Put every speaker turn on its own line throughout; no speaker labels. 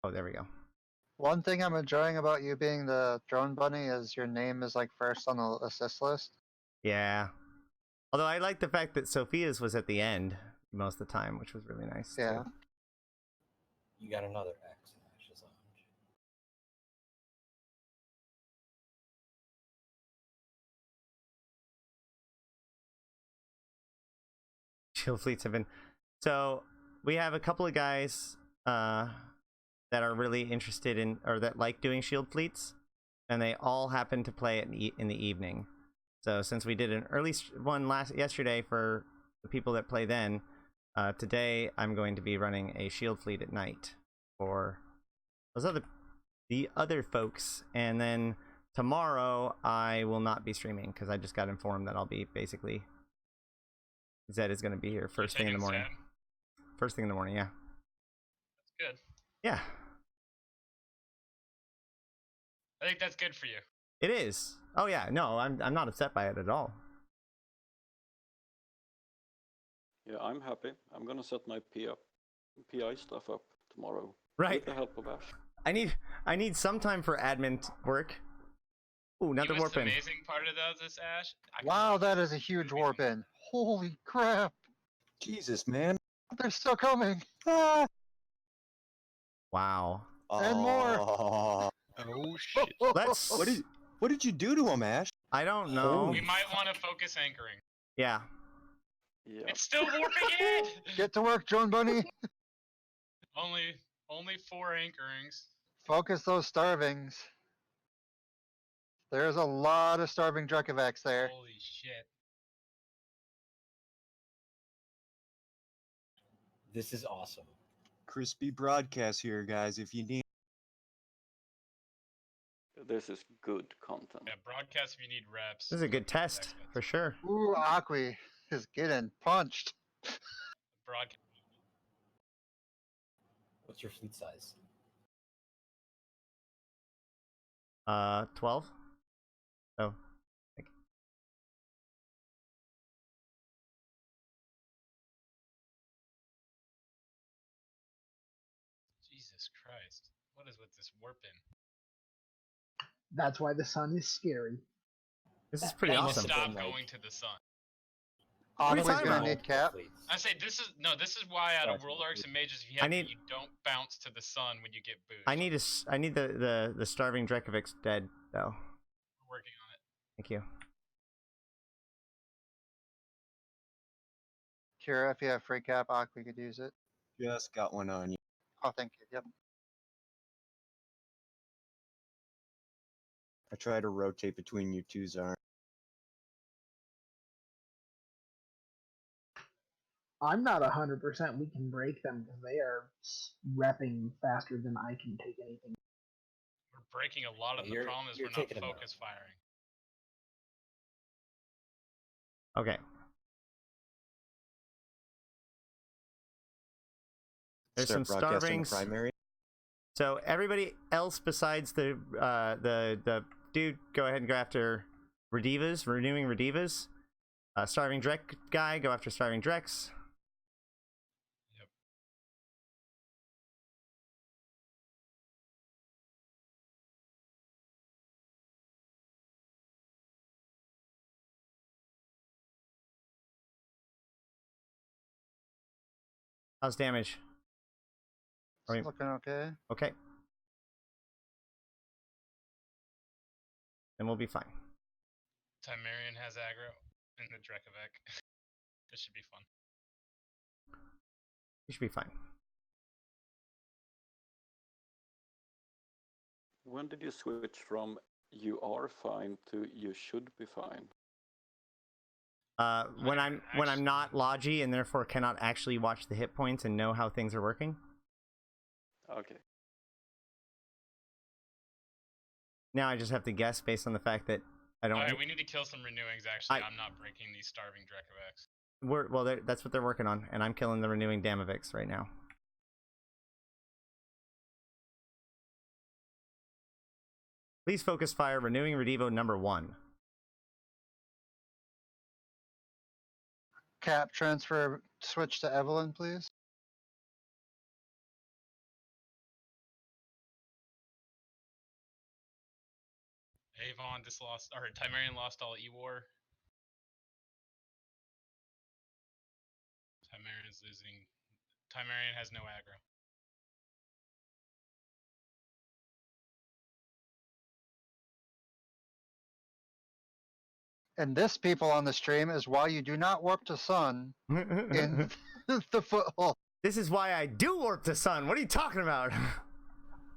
Oh, there we go.
One thing I'm enjoying about you being the drone bunny is your name is like first on the assist list.
Yeah. Although I like the fact that Sophia's was at the end most of the time, which was really nice.
Yeah.
Too.
You got another X in Ash's Lounge.
Shield fleets have been. So we have a couple of guys that are really interested in, or that like doing shield fleets, and they all happen to play it in the evening. So since we did an early one yesterday for the people that play then, today I'm going to be running a shield fleet at night for the other folks, and then tomorrow I will not be streaming because I just got informed that I'll be basically Zed is going to be here first thing in the morning. First thing in the morning, yeah.
That's good.
Yeah.
I think that's good for you.
It is. Oh yeah, no, I'm not upset by it at all.
Yeah, I'm happy. I'm gonna set my PI stuff up tomorrow.
Right.
With the help of Ash.
I need some time for admin work. Ooh, another warp in.
The amazing part of this, Ash.
Wow, that is a huge warp in. Holy crap!
Jesus, man.
They're still coming.
Ah.
Wow.
And more.
Oh
shit.
Let's.
What did you do to him, Ash?
I don't know.
We might want to focus anchoring.
Yeah.
Yeah.
It's still warping in.
Get to work, drone bunny.
Only 4 anchorings.
Focus those starvings. There's a lot of starving Drukovacs there.
Holy shit.
This is awesome.
Crispy broadcast here, guys. If you need.
This is good content.
Yeah, broadcast if you need reps.
This is a good test for sure.
Ooh, Aqui is getting punched.
Broadcast.
What's your fleet size?
12. Oh.
Jesus Christ. What is with this warp in?
That's why the sun is scary.
This is pretty awesome.
Stop going to the sun.
Always gonna need cap.
I say this is why out of World Arcs and Mages you don't bounce to the sun when you get boost.
I need the starving Drekovics dead though.
We're working on it.
Thank you.
Kira, if you have free cap, Aqui could use it.
Just got one on you.
Oh, thank you. Yep.
I try to rotate between you two, Zara.
I'm not 100%. We can break them because they are repping faster than I can take anything.
We're breaking a lot of the problem is we're not focus firing.
Okay. There's some starvings.
Primary.
So everybody else besides the dude, go ahead and go after Redivas, renewing Redivas. Starving Drek guy, go after Starving Drex.
Yep.
How's damage?
It's looking okay.
Okay. Then we'll be fine.
Timerian has aggro in the Drekovac. This should be fun.
We should be fine.
When did you switch from you are fine to you should be fine?
When I'm not Logi and therefore cannot actually watch the hit points and know how things are working.
Okay.
Now I just have to guess based on the fact that I don't.
Alright, we need to kill some renewings. Actually, I'm not breaking these starving Drekovacs.
That's what they're working on, and I'm killing the renewing Damavix right now. Please focus fire renewing Redivo #1.
Cap transfer switch to Evelyn, please.
Avon just lost, or Timerian lost all E-War. Timerian's losing. Timerian has no aggro.
And this, people on the stream, is why you do not warp to sun in the Foothold.
This is why I do warp the sun. What are you talking about?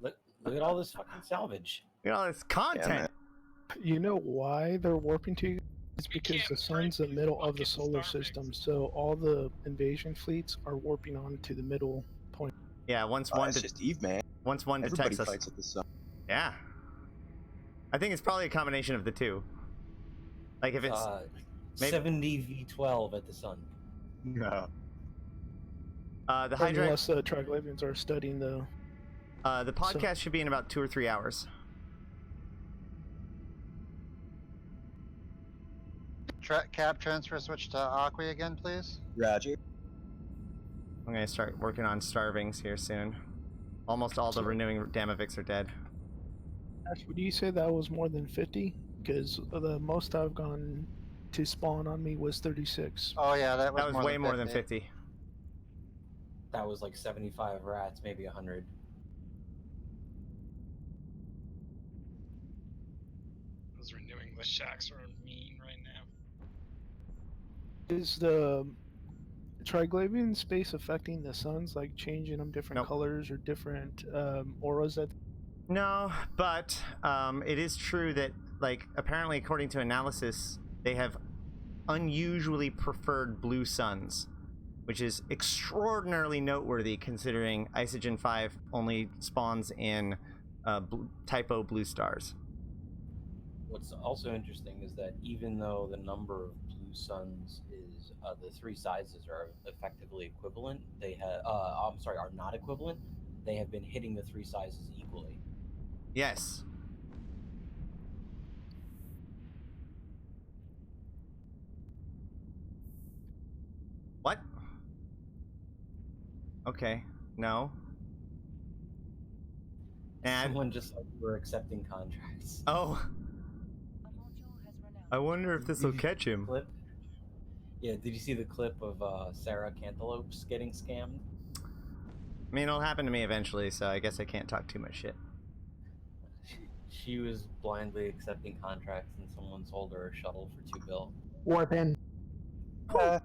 Look at all this fucking salvage.
Look at all this content.
You know why they're warping to you? It's
We
because
can't
the sun's the
break
middle of the
fucking
solar
Starbucks.
system, so all the invasion fleets are warping on to the middle point.
Yeah, once
Oh,
one
it's just Eve, man.
once one
Everybody
detects us.
fights at the sun.
Yeah. I think it's probably a combination of the two. Like if it's maybe-
70 V12 at the sun.
No.
the Hydra,
Unless the Triglavians are studying the...
the podcast should be in about 2 or 3 hours.
Cap transfer switch to Aqua again, please.
Roger.
I'm gonna start working on starvings here soon. Almost all the renewing Damavics are dead.
Ash, would you say that was more than 50? Because the most I've gone to spawn on me was 36.
Oh yeah, that was,
That was way more than 50.
That was like 75 rats, maybe 100.
Those renewing the shacks are mean right now.
Is the Triglavian space affecting the suns, like changing them different
Nope.
colors or different auras that...
No, but it is true that, like, apparently according to analysis, they have unusually preferred blue suns, which is extraordinarily noteworthy considering Isogen 5 only spawns in typo blue stars.
What's also interesting is that even though the number of blue suns is the 3 sizes are effectively equivalent, they have are not equivalent. They have been hitting the 3 sizes equally.
Yes. What? Okay. No. And
Someone just like we're accepting contracts.
oh, I wonder if this will catch him.
Clip? Yeah, did you see the clip of Sarah Cantaloupes getting scammed?
I mean, it'll happen to me eventually, so I guess I can't talk too much shit.
She was blindly accepting contracts and someone sold her a shuttle for $2 bill.
Warp in.
That's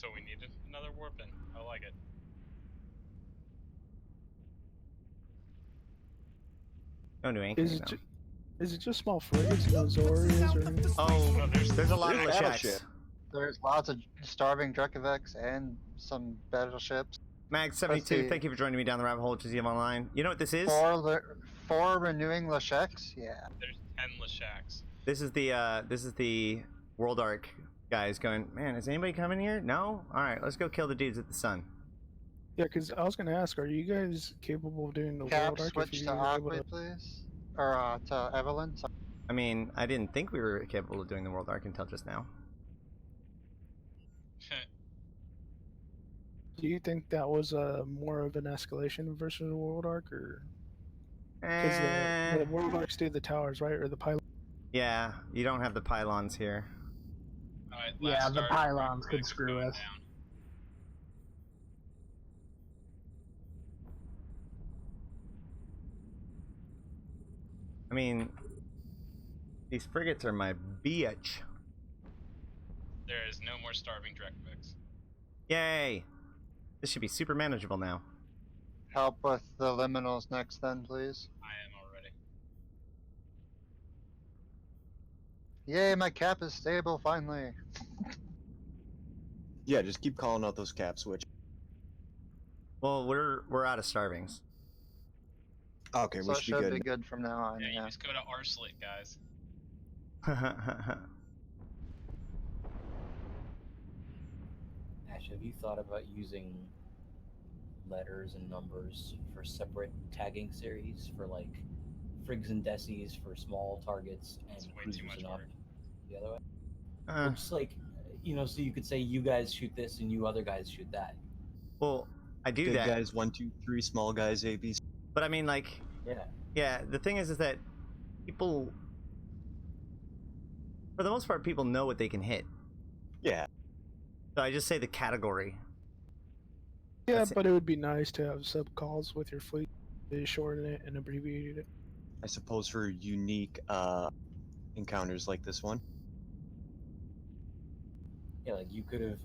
what we needed. Another warp in. I like it.
Don't do anything.
Is
though.
is it just small frigates, no Zoryas or anything?
Oh, there's a lot of
There's
Lashaks.
battleship.
There's lots of starving Drukovics and some battleships.
Mag72,
see.
thank you for joining me down the rabbit hole to GM Online. You know what this is?
Four renewing Lasheks? Yeah.
There's 10 Lashaks.
This is the World Arc guys going, man, is anybody coming here? No? Alright, let's go kill the dudes at the sun.
Yeah, because I was going to ask, are you guys capable of doing the
Cap
World Arc?
switch to Aqua, please. Or to Evelyn. Sorry.
I mean, I didn't think we were capable of doing the World Arc until just now.
Do you think that was more of an escalation versus the World Arc, or because the World Arcs do the towers, right, or the pylons?
Yeah, you don't have the pylons here.
Alright,
Yeah,
last
the
start,
pylons
Rick
could
is
screw
going
us.
down.
I mean, these frigates are my bitch.
There is no more starving Drekviks.
Yay! This should be super manageable now.
Help with the liminals next, then, please.
I am already.
Yay, my cap is stable finally.
Yeah, just keep calling out those cap switch.
Well, we're out of starvings.
Okay,
So
we
it
should be
should
good.
be good from now on.
Yeah, you
Yeah.
just go to Arslet, guys.
Ash, have you thought about using letters and numbers for separate tagging series for like frigs and decies for small targets and
It's way too
cruisers
much
and up
work.
the other way? Well, just like, so you could say you guys shoot this and you other guys shoot that.
well, I do
Big
that.
guys 1, 2, 3, small guys A, B, C.
But I mean, like,
Yeah.
Yeah, the thing is that people, for the most part, people know what they can hit.
Yeah.
So I just say the category.
Yeah,
That's it.
but it would be nice to have sub calls with your fleet. They shorten it and abbreviated it.
I suppose for unique encounters like this one.
Yeah, like you could have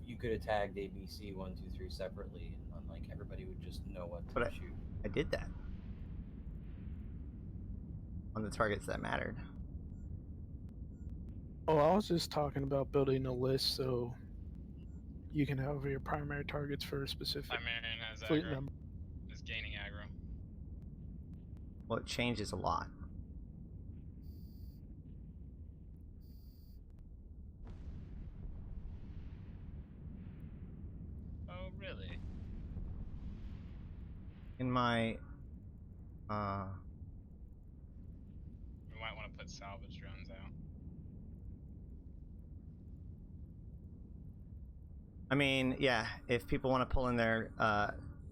tagged ABC 1, 2, 3 separately, and like everybody would just know what to
But
shoot.
I did that on the targets that mattered.
Oh, I was just talking about building a list so you can have your primary targets for a specific
Primarian has
fleet
aggro.
number.
Is gaining aggro.
Well, it changes a lot.
Oh, really?
In my
We might want to put salvage drones out.
I mean, yeah, if people want to pull in their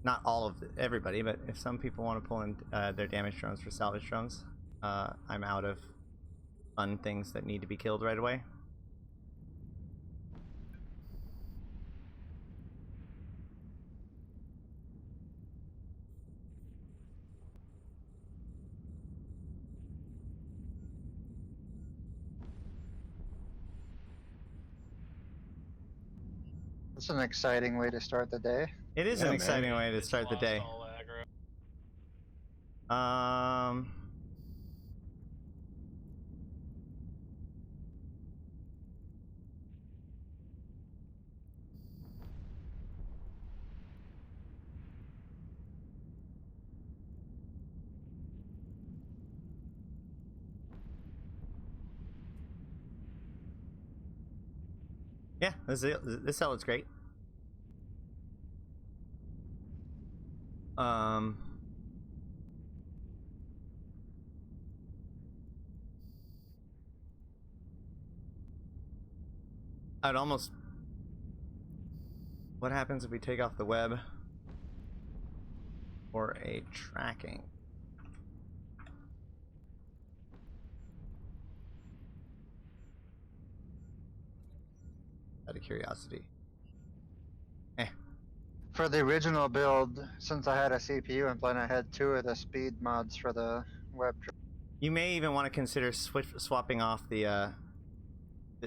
not all of everybody, but if some people want to pull in their damage drones for salvage drones, I'm out of fun things that need to be killed right away.
It's an exciting way to start the day.
It is
Yeah,
an
man.
exciting way to
It's
start the
lost
day.
all aggro.
Yeah, this zealot's great. I'd almost. What happens if we take off the web or a tracking? Out of curiosity.
For the original build, since I had a CPU implant, I had 2 of the speed mods for the web.
You may even want to consider swapping off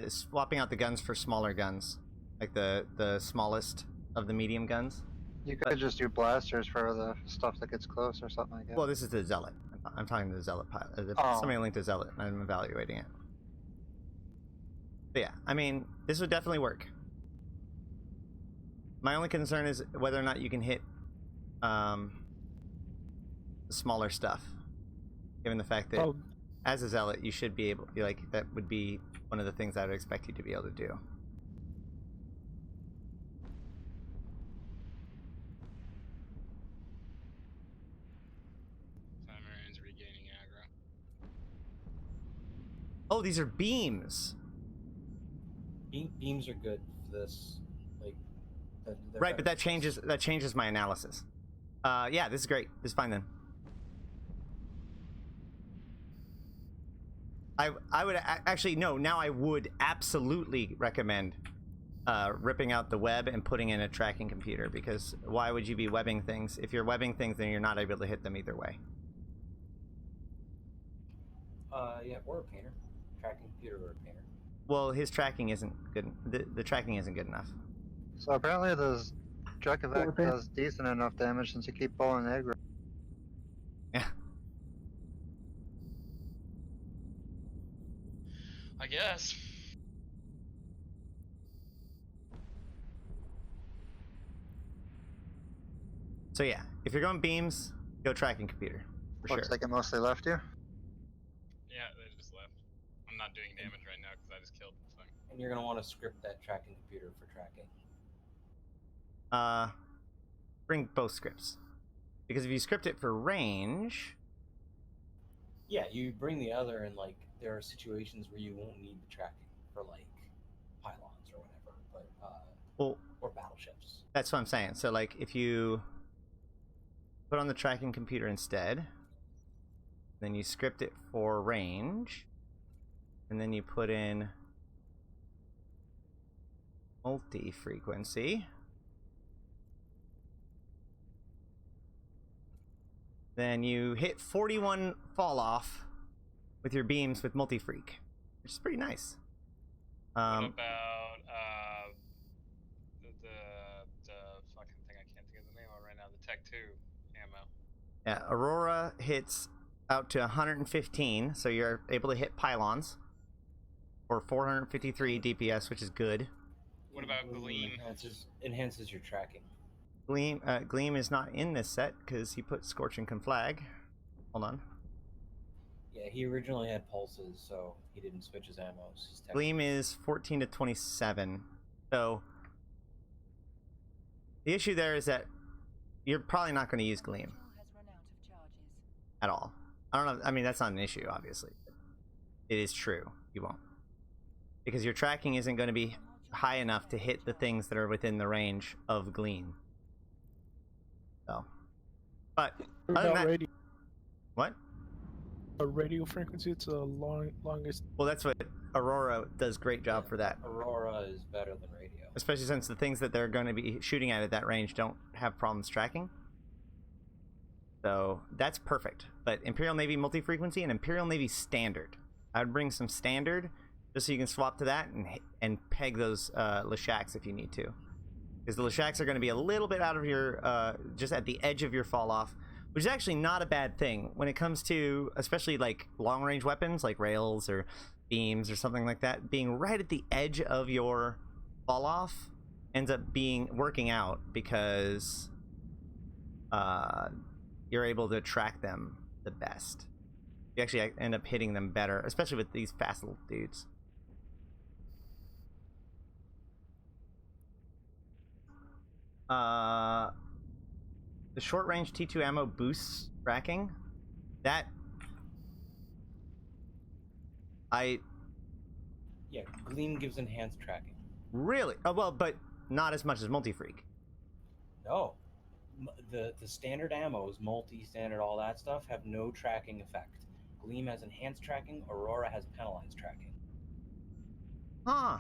swapping out the guns for smaller guns, like the smallest of the medium guns.
You could just do blasters for the stuff that gets close or something like that.
Well, this is the zealot. I'm talking to the zealot pilot.
Oh.
Somebody linked to zealot, and I'm evaluating it. But yeah, I mean, this would definitely work. My only concern is whether or not you can hit the smaller stuff, given the fact that as a zealot you should be able, like, that would be one of the things I would expect you to be able to do.
Primarian's regaining aggro.
Oh, these are beams.
Beams are good for this. Like,
Right, but that changes my analysis. Yeah, this is great. This is fine then. I would actually no. Now I would absolutely recommend ripping out the web and putting in a tracking computer, because why would you be webbing things? If you're webbing things, then you're not able to hit them either way.
Yeah, or a painter, tracking computer or a painter.
Well, his tracking isn't good. The tracking isn't good enough.
So apparently the Drekavac does decent enough damage since you keep pulling aggro.
Yeah.
I guess.
So yeah, if you're going beams, go tracking computer for
Looks
sure.
like it mostly left you.
Yeah, they just left. I'm not doing damage right now because I just killed the thing.
And you're gonna want to script that tracking computer for tracking.
Bring both scripts, because if you script it for range.
Yeah, you bring the other, and like there are situations where you won't need the tracking for like pylons or whatever, but
Well,
or battleships.
that's what I'm saying. So like if you put on the tracking computer instead, Then you script it for range. And then you put in multi-frequency. Then you hit 41 fall off with your beams with multi-freak, which is pretty nice.
What about the fucking thing I can't think of the name of right now, the Tech 2 ammo?
Yeah, Aurora hits out to 115, so you're able to hit pylons for 453 DPS, which is good.
What about Gleam?
Enhances your tracking.
Gleam is not in this set because he put Scorch and Conflag. Hold on.
Yeah, he originally had pulses, so he didn't switch his ammos.
Gleam is 14 to 27. So the issue there is that you're probably not going to use Gleam at all. I don't know. I mean, that's not an issue, obviously. It is true. You won't. Because your tracking isn't going to be high enough to hit the things that are within the range of Gleam. So, but other than that,
radio?
What?
A radio frequency. It's the longest.
Well, that's what Aurora does. Great job for that.
Aurora is better than radio,
especially since the things that they're going to be shooting at that range don't have problems tracking. So that's perfect. But Imperial Navy multi-frequency and Imperial Navy standard. I would bring some standard just so you can swap to that and peg those Leshaks if you need to. Because the Leshaks are going to be a little bit out of your, just at the edge of your fall off, which is actually not a bad thing when it comes to, especially like long range weapons like rails or beams or something like that. Being right at the edge of your fall off ends up working out because you're able to track them the best. You actually end up hitting them better, especially with these fast little dudes. The short range T2 ammo boosts tracking. Yeah,
Gleam gives enhanced tracking.
Really? Oh well, but not as much as multi-freak.
No, the standard ammos, multi-standard, all that stuff, have no tracking effect. Gleam has enhanced tracking. Aurora has penalized tracking.
Huh.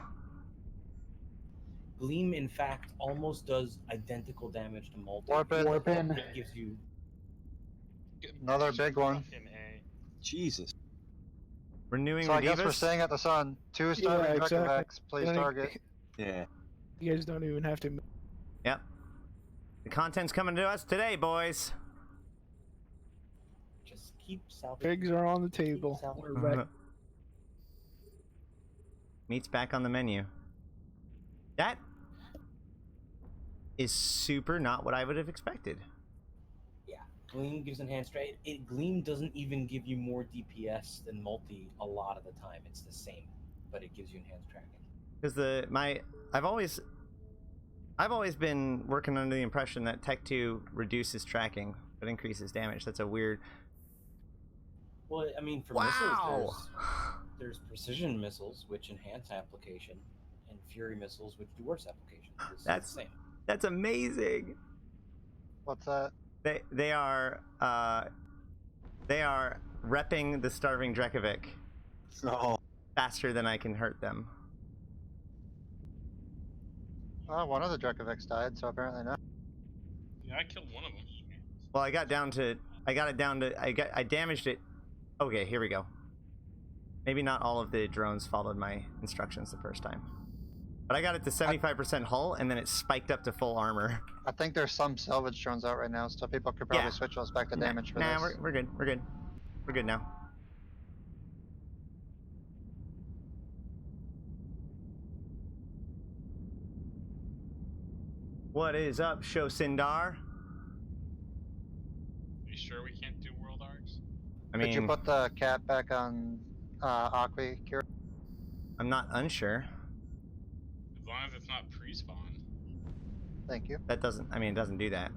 Gleam, in fact, almost does identical damage to multi.
Warpin.
It gives you
Another big one.
Jesus.
Renewing
So I guess
Redivas?
we're staying at the sun. 2 starting
exactly.
X, please target.
Yeah.
You guys don't even have to.
Yep. The content's coming to us today, boys.
just keep salvaging.
Pigs are on the table. We're ready.
Meat's back on the menu. That is super not what I would have expected.
Yeah, Gleam gives enhanced trade. Gleam doesn't even give you more DPS than multi a lot of the time. It's the same, but it gives you enhanced tracking.
Because I've always been working under the impression that Tech 2 reduces tracking but increases damage. That's a weird.
Well, I mean, for
Wow.
missiles, there's precision missiles which enhance application, and Fury missiles which do worse application. It's the same.
That's amazing.
What's that?
They are repping the starving Drekovic
Oh.
faster than I can hurt them.
Oh, one of the Drekovics died, so apparently not.
Yeah, I killed one of them.
Well, I damaged it. Okay, here we go. Maybe not all of the drones followed my instructions the first time. But I got it to 75% hull, and then it spiked up to full armor.
I think there's some salvage drones out right now, so people could probably switch those back to damage for
nah,
this.
we're good. We're good. We're good now. What is up, Shosindar?
You sure we can't do world arcs?
I mean,
Did you put the cap back on Aqui, Kira?
I'm not unsure.
As long as it's not pre-spawn.
Thank you.
That doesn't, I mean, it doesn't do that,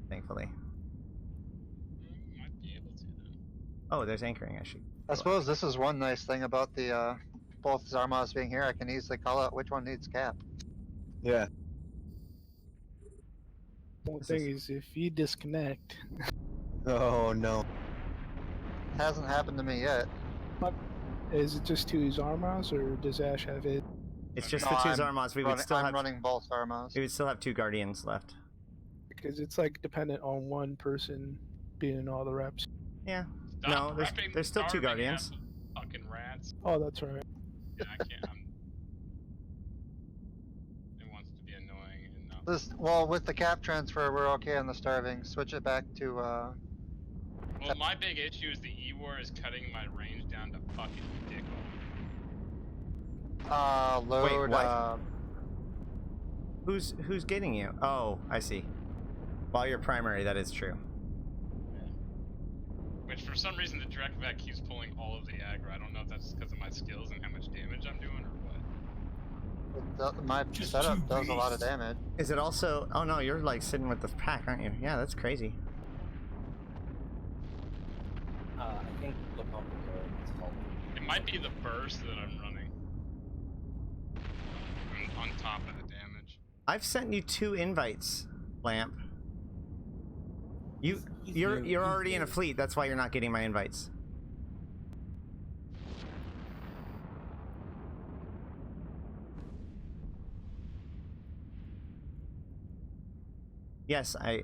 thankfully.
Might be able to then.
Oh, there's anchoring, I should.
I suppose this is one nice thing about the both Zarmas being here. I can easily call out which one needs cap.
Yeah.
One thing is, if you disconnect,
Oh no.
Hasn't happened to me yet.
But is it just 2 Zarmas, or does Ash have it?
It's just
No,
the 2
I'm
Zarmas. We would still
I'm
have
running both Armas.
we would still have 2 Guardians left.
Because it's like dependent on one person being in all the reps.
Yeah.
Stop
No,
repping
there's still 2
starving
Guardians.
fucking rats.
Oh, that's right.
Yeah, I can't. It wants to be annoying and not.
Well, with the cap transfer, we're okay on the starving. Switch it back to
Well, my big issue is the E-War is cutting my range down to fucking dick.
load.
Wait, what? Who's getting you? Oh, I see. While you're primary, that is true.
Which for some reason the direct vac keeps pulling all of the aggro. I don't know if that's because of my skills and how much damage I'm doing or what.
My setup does a lot of damage.
Is it also? Oh no, you're like sitting with the pack, aren't you? Yeah, that's crazy.
I think the pump is helping.
It might be the burst that I'm running. On top of the damage.
I've sent you 2 invites, Lamp. You're already in a fleet. That's why you're not getting my invites. Yes, I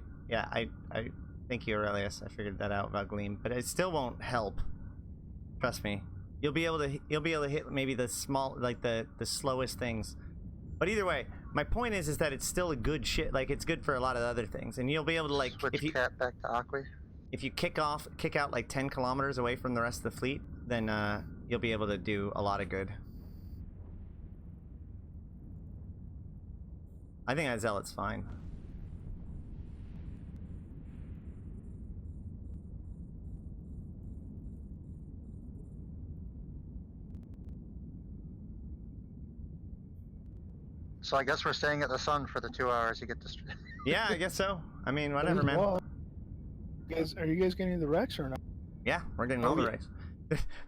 thank you, Aurelius. I figured that out about Gleam, but it still won't help. Trust me. You'll be able to hit maybe the small, like the slowest things. But either way, my point is that it's still a good shit. Like it's good for a lot of other things, and you'll be able to like
Switch cap back to Aqua.
if you kick out like 10 kilometers away from the rest of the fleet, then you'll be able to do a lot of good. I think that Zealot's fine.
So I guess we're staying at the sun for the 2 hours you get to.
Yeah, I guess so. I mean, whatever, man.
Well, are you guys getting the Rex or not?
Yeah, we're getting all the Rex.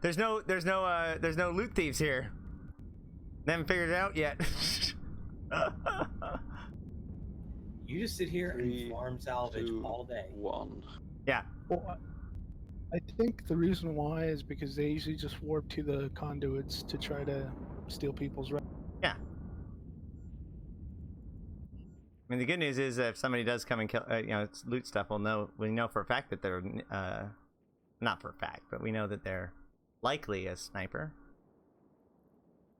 There's no loot thieves here. They haven't figured it out yet.
You just sit here and farm salvage
2,
all day.
1.
Yeah.
Well, I think the reason why is because they usually just warp to the conduits to try to steal people's Rex.
Yeah. I mean, the good news is if somebody does come and kill, it's loot stuff, we know for a fact that they're, not for a fact, but we know that they're likely a sniper.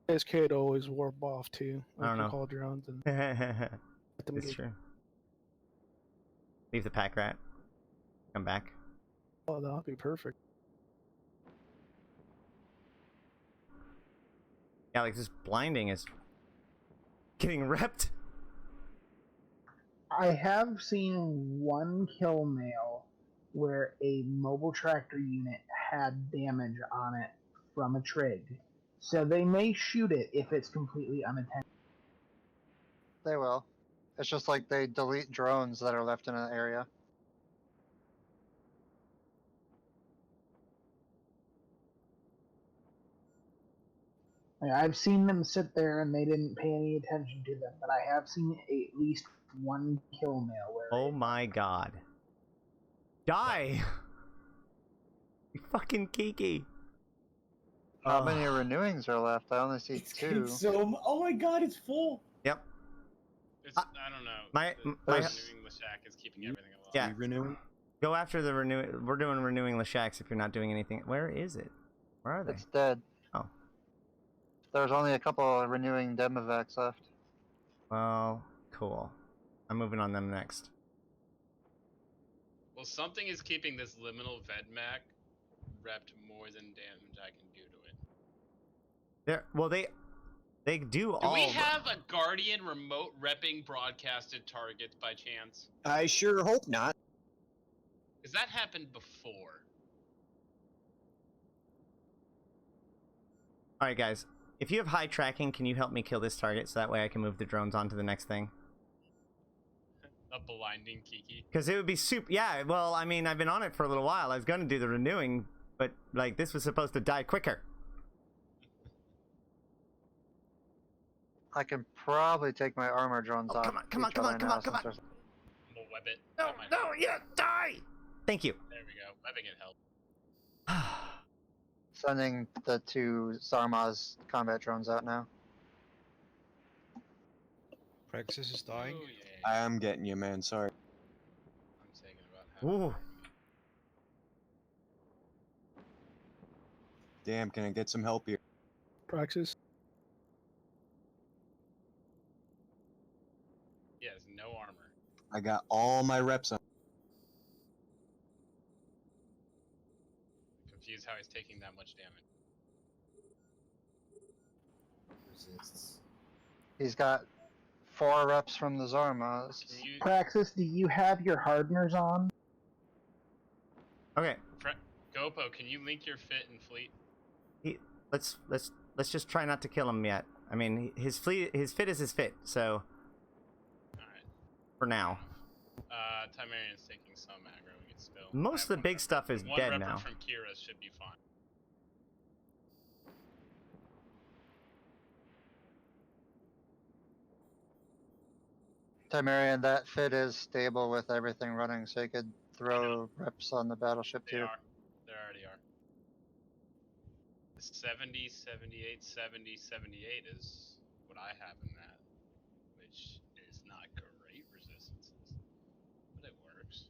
This kid always warp off too.
I don't know.
Call drones and let them
It's
get.
true. Leave the pack rat. Come back.
Oh, that'll be perfect.
Yeah, like this blinding is getting repped.
I have seen one kill mail where a mobile tractor unit had damage on it from a trig. So they may shoot it if it's completely unattended.
They will. It's just like they delete drones that are left in an area.
I've seen them sit there and they didn't pay any attention to them, but I have seen at least one kill mail where.
Oh my god. Die! You fucking Kiki.
How many renewings are left? I only see 2.
Oh my god, it's full.
Yep.
It's, I don't know. The renewing the shack is keeping everything alive.
Yeah.
Renewing?
Go after the renewing. We're doing renewing the shacks if you're not doing anything. Where is it? Where are they?
It's dead.
Oh.
There's only a couple of renewing Demovacs left.
Well, cool. I'm moving on them next.
Well, something is keeping this liminal Vedmac repped more than damage I can do to it.
They do all.
Do we have a Guardian remote repping broadcasted targets by chance?
I sure hope not.
Because that happened before.
Alright, guys. If you have high tracking, can you help me kill this target so that way I can move the drones on to the next thing?
A blinding Kiki.
Because it would be super. Yeah, well, I mean, I've been on it for a little while. I was going to do the renewing, but, like, this was supposed to die quicker.
I can probably take my armor drones off.
Come on.
We'll web it.
No, yeah, die! Thank you.
There we go. Webbing it helped.
Sending the 2 Zarmaz combat drones out now.
Praxis is dying.
Oh, yeah.
I'm getting you, man. Sorry.
I'm taking about half.
Ooh.
Damn, can I get some help here?
Praxis.
He has no armor.
I got all my reps on.
Confused how he's taking that much damage.
Resists.
He's got 4 reps from the Zarmaz.
Can you,
Praxis, do you have your hardeners on?
Okay,
Gopo, can you link your fit and fleet?
let's just try not to kill him yet. I mean, his fit is his fit. So
Alright.
for now,
Timerian's taking some aggro. We can still.
most of the big stuff is
one
dead
repper
now.
from Kira should be fine.
Timerian, that fit is stable with everything running, so you could throw reps on the battleship
They
too.
are. They already are. 70, 78, 70, 78 is what I have in that, which is not great resistances, but it works.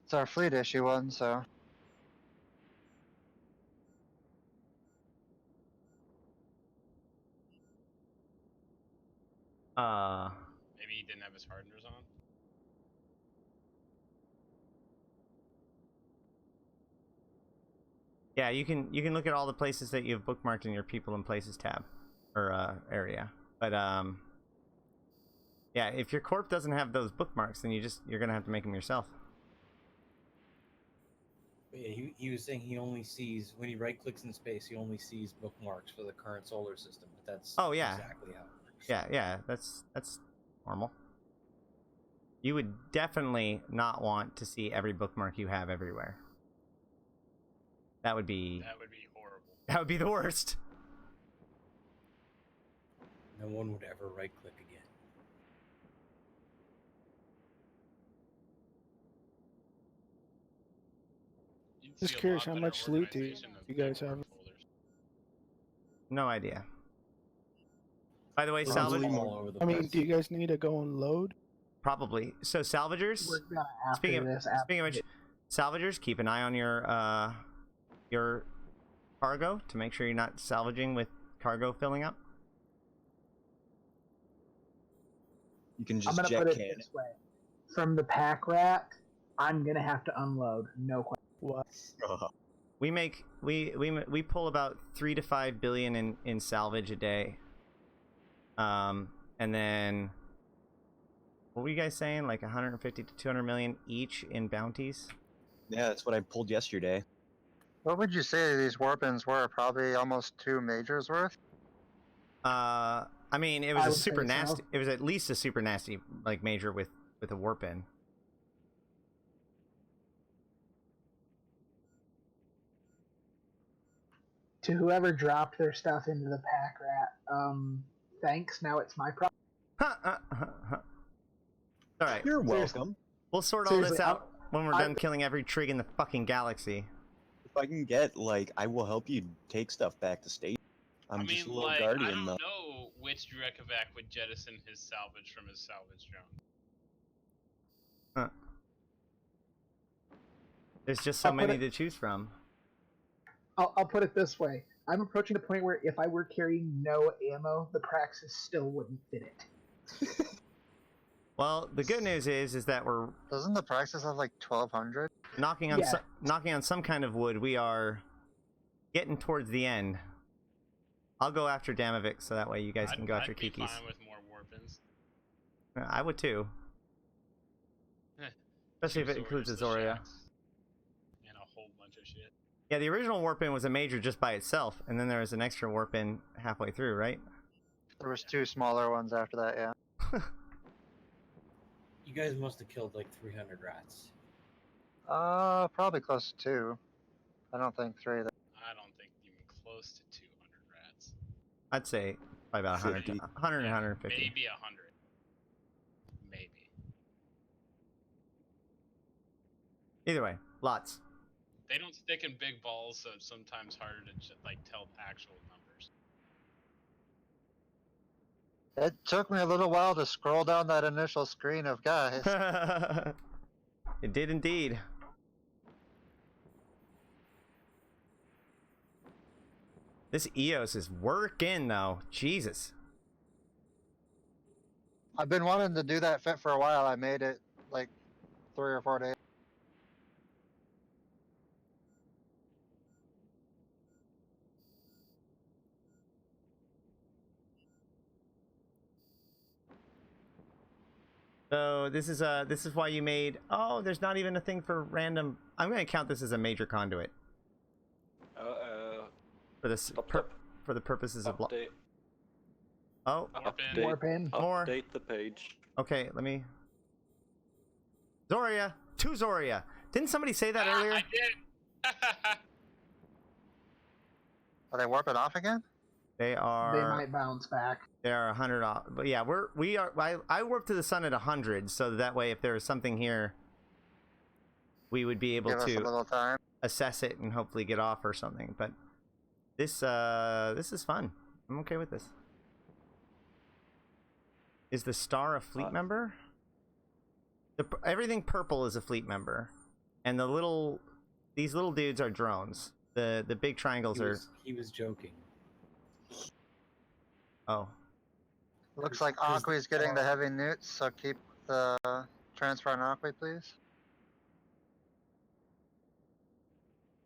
It's our fleet issue one, so
Maybe he didn't have his hardeners on.
Yeah, you can look at all the places that you've bookmarked in your people and places tab or area. But yeah, if your corp doesn't have those bookmarks, then you're gonna have to make them yourself.
But yeah, he was saying he only sees, when he right clicks in space, he only sees bookmarks for the current solar system. But that's exactly how it works.
Yeah, that's normal. You would definitely not want to see every bookmark you have everywhere. That would be
horrible.
That would be the worst.
No one would ever right click again.
You'd
Just
see a
curious,
lot
how
better
much loot do
organization of
you guys
paperwork
have?
folders.
No idea. By the way,
Those
salvage
all over the
I mean,
place.
do you guys need to go and load?
probably. So salvagers.
We're gonna after
Speaking of
this.
speaking of which, salvagers, keep an eye on your cargo to make sure you're not salvaging with cargo filling up.
You can
I'm
just
gonna
jet
put it
can
this way: from the pack rat, I'm gonna have to unload. No question.
What?
We pull about 3 to 5 billion in salvage a day. And then what were you guys saying? Like 150 to 200 million each in bounties?
Yeah, that's what I pulled yesterday.
what would you say these warpins were? Probably almost 2 majors worth?
I mean, it was
I
a
would
super
say so.
nasty. It was at least a super nasty like major with a warp in.
To whoever dropped their stuff into the pack rat, thanks. Now it's my problem.
All right,
You're
Seriously.
welcome.
we'll sort all this
Seriously,
out when we're
I-
done killing every trig in the fucking galaxy.
If I can get, like, I will help you take stuff back to state. I'm just a little
I
guardian,
don't
though.
know which Drekovac would jettison his salvage from his salvage drone.
Huh. There's just so
I'll put
many
it-
to choose from.
I'll put it this way: I'm approaching the point where if I were carrying no ammo, the Praxis still wouldn't fit it.
Well, the good news is that we're
Doesn't the Praxis have like 1200?
knocking on
Yeah.
knocking on some kind of wood. We are getting towards the end. I'll go after Damovic so that way you guys can go after
I'd be
Kiki's.
fine with more warpins.
I would too. Especially if it includes a Zorya.
And a whole bunch of shit.
Yeah, the original warp-in was a major just by itself, and then there was an extra warp-in halfway through, right?
There was 2 smaller ones after that, yeah.
You guys must have killed like 300 rats.
Probably close to 2. I don't think 3.
I don't think even close to 200 rats.
I'd say probably about 100,
50.
100 and 150.
Maybe 100. Maybe.
Either way, lots.
They don't stick in big balls, so it's sometimes harder to like tell the actual numbers.
It took me a little while to scroll down that initial screen of guys.
It did indeed. This EOS is working though. Jesus.
I've been wanting to do that fit for a while. I made it like 3 or 4 days.
So this is why you made. Oh, there's not even a thing for random. I'm going to count this as a major conduit for this for the purposes of.
Update.
Oh,
Warp in.
More.
Update the page.
Okay, let me. Zorya, to Zorya. Didn't somebody say that earlier?
I did.
Are they warping off again?
They are.
They might bounce back.
They are 100 off. But yeah, we are. I warp to the sun at 100, so that way, if there was something here, we would be able
Give us a
to
little time.
assess it and hopefully get off or something. But this is fun. I'm okay with this. Is the star a fleet member? Everything purple is a fleet member, and these little dudes are drones. The big triangles are.
He was joking.
Oh.
Looks like Aqua's getting the heavy newts, so keep the transfer on Aqua, please.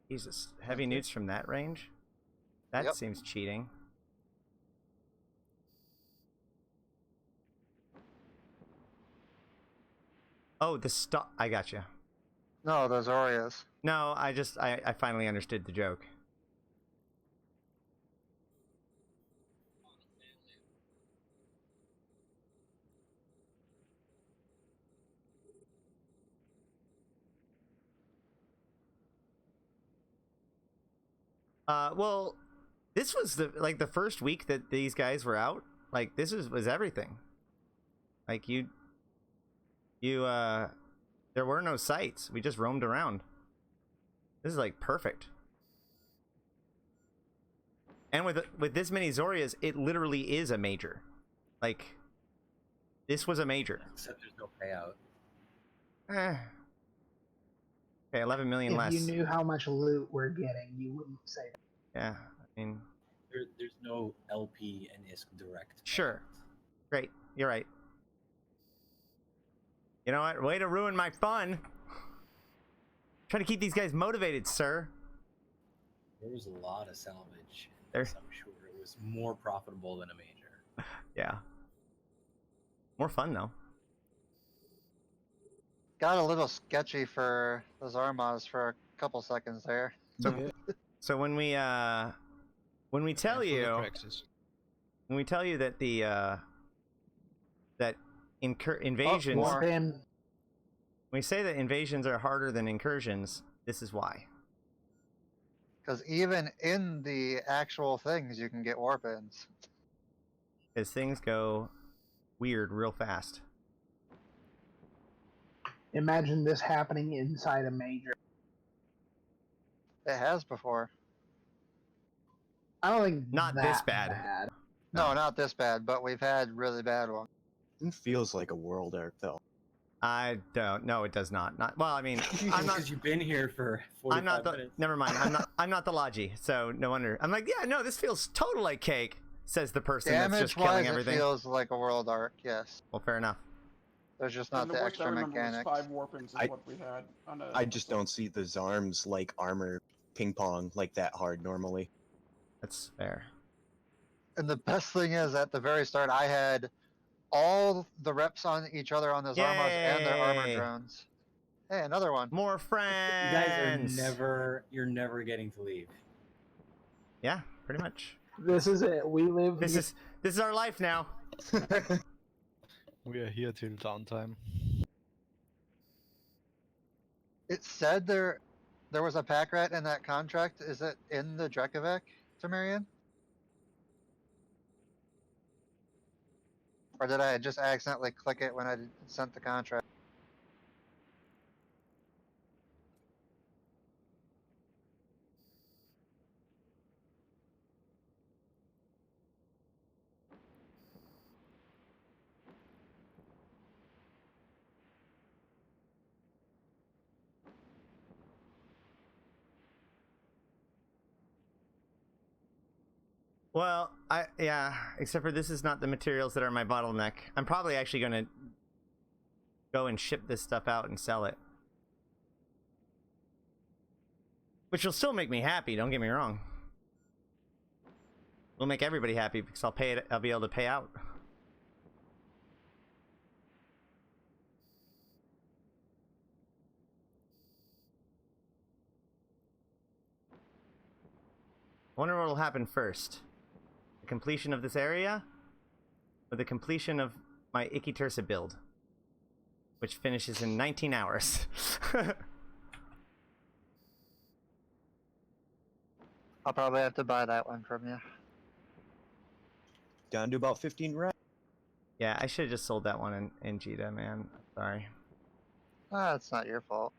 Jesus, heavy newts from that range? That
Yep.
seems cheating. Oh, the stop. I got you.
No, the Zoryas.
No, I finally understood the joke. Well, this was the first week that these guys were out. Like this was everything. Like there were no sites. We just roamed around. This is like perfect. And with this many Zoryas, it literally is a major. Like this was a major.
Except there's no payout.
Okay, 11 million
If
less.
you knew how much loot we're getting, you wouldn't say that.
Yeah, I mean,
There's no LP and ISK direct.
sure. Great, you're right. You know what? Way to ruin my fun. Trying to keep these guys motivated, sir.
There was a lot of salvage.
There.
I'm sure it was more profitable than a major.
Yeah. More fun though.
Got a little sketchy for those Armas for a couple seconds there.
So when we tell you that the that invasions
more.
Warp in.
when we say that invasions are harder than incursions, this is why.
Because even in the actual things, you can get warp-ins.
Because things go weird real fast.
Imagine this happening inside a major.
It has before.
I don't think
Not
that
this bad.
No, not this bad, but we've had really bad ones.
It feels like a world arc though.
I don't. No, it does not. Not well. I mean, I'm not.
Because you've been here for 45
I'm not the.
minutes.
Never mind. I'm not. I'm not the Logi. So no wonder. I'm like, yeah, no, this feels total like cake. Says the person that's just killing
Damage-wise, it
everything.
feels like a world arc, yes.
Well, fair enough.
There's just not
And
the
worst I
extra
remember was
mechanics.
5 warp-ins is
I-
what we had. On a
I just don't see the Zarms like armor ping pong like that hard normally.
That's fair.
And the best thing is, at the very start, I had all the reps on each other on those Armas and their armor
Yay!
drones. Hey, another one.
More
You
friends.
guys are you're never getting to leave.
Yeah, pretty much.
This is it. We live.
This is our life now.
We are here till downtime.
It said there was a pack rat in that contract. Is it in the Drekovec, Tamarian? Or did I just accidentally click it when I sent the contract?
Well, yeah, except for this is not the materials that are my bottleneck. I'm probably actually gonna go and ship this stuff out and sell it. Which will still make me happy, don't get me wrong. Will make everybody happy because I'll be able to pay out. I wonder what will happen first. The completion of this area? Or the completion of my Icky Tursa build? Which finishes in 19 hours.
I'll probably have to buy that one from you.
Down to about 15 grand.
Yeah, I should have just sold that one in Jita, man. Sorry.
Ah, it's not your fault.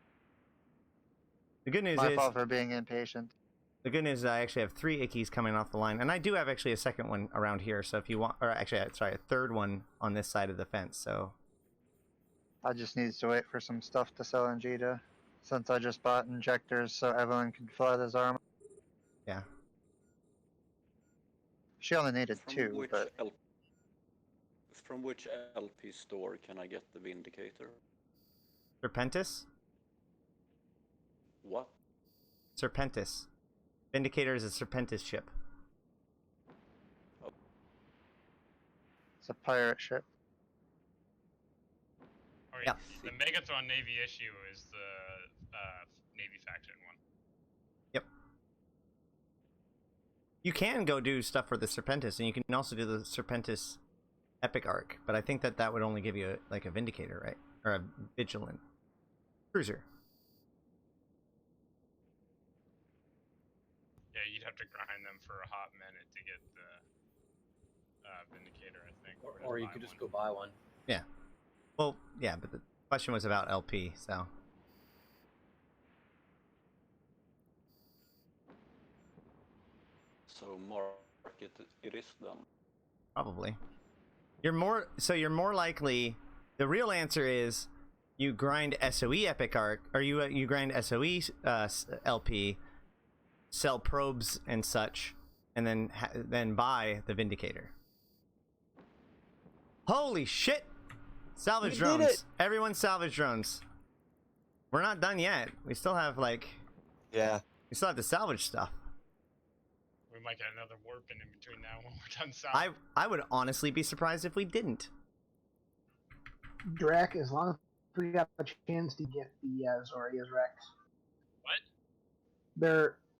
The good news
My
is...
fault for being impatient.
The good news is I actually have 3 Ickies coming off the line. And I do have actually a second one around here, so if you want... Or actually, sorry, a third one on this side of the fence, so...
I just need to wait for some stuff to sell in Jita. Since I just bought injectors so Evelyn can fly this armor.
Yeah.
She only needed
From
2,
which
but...
From which LP store can I get the Vindicator?
Serpentis?
What?
Serpentis. Vindicator is a Serpentis ship.
It's a pirate ship.
Or
Yeah.
The Megatron Navy issue is the Navy faction one.
Yep. You can go do stuff for the Serpentis, and you can also do the Serpentis Epic Arc, but I think that would only give you like a Vindicator, right? Or a Vigilant Cruiser.
Yeah, you'd have to grind them for a hot minute to get the Vindicator, I think.
Or you could just go buy one.
Yeah. Well, yeah, but the question was about LP, so...
So market it is then.
Probably. You're more likely... The real answer is you grind SOE Epic Arc, or you grind SOE LP, sell probes and such, and then buy the Vindicator. Holy shit! Salvage
We did
drones.
it!
Everyone salvage drones. We're not done yet. We still have
Yeah.
we still have to salvage stuff.
We might get another warp in between now when we're done south.
I would honestly be surprised if we didn't.
Drac, as long as we got a chance to get the Zorya's Rex.
What?
They're